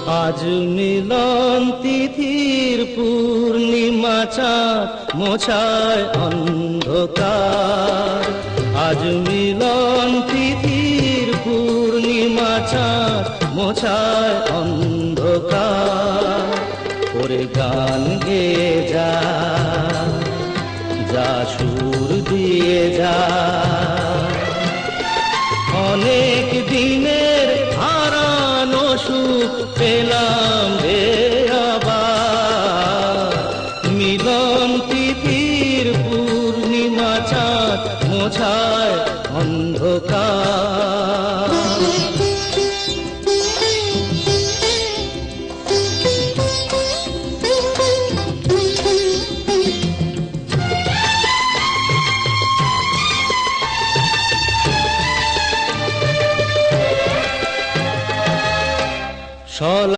আজ মিলন তিথির পূর্ণিমা চাঁদ মোছায় অন্ধকার। আজ মিলন তিথির পূর্ণিমা চাঁদ মোছায় অন্ধকার। ওরে গান গেয়ে যা, যা সুর দিয়ে যা, অনেক দিনের হারানো সুখ পেলাম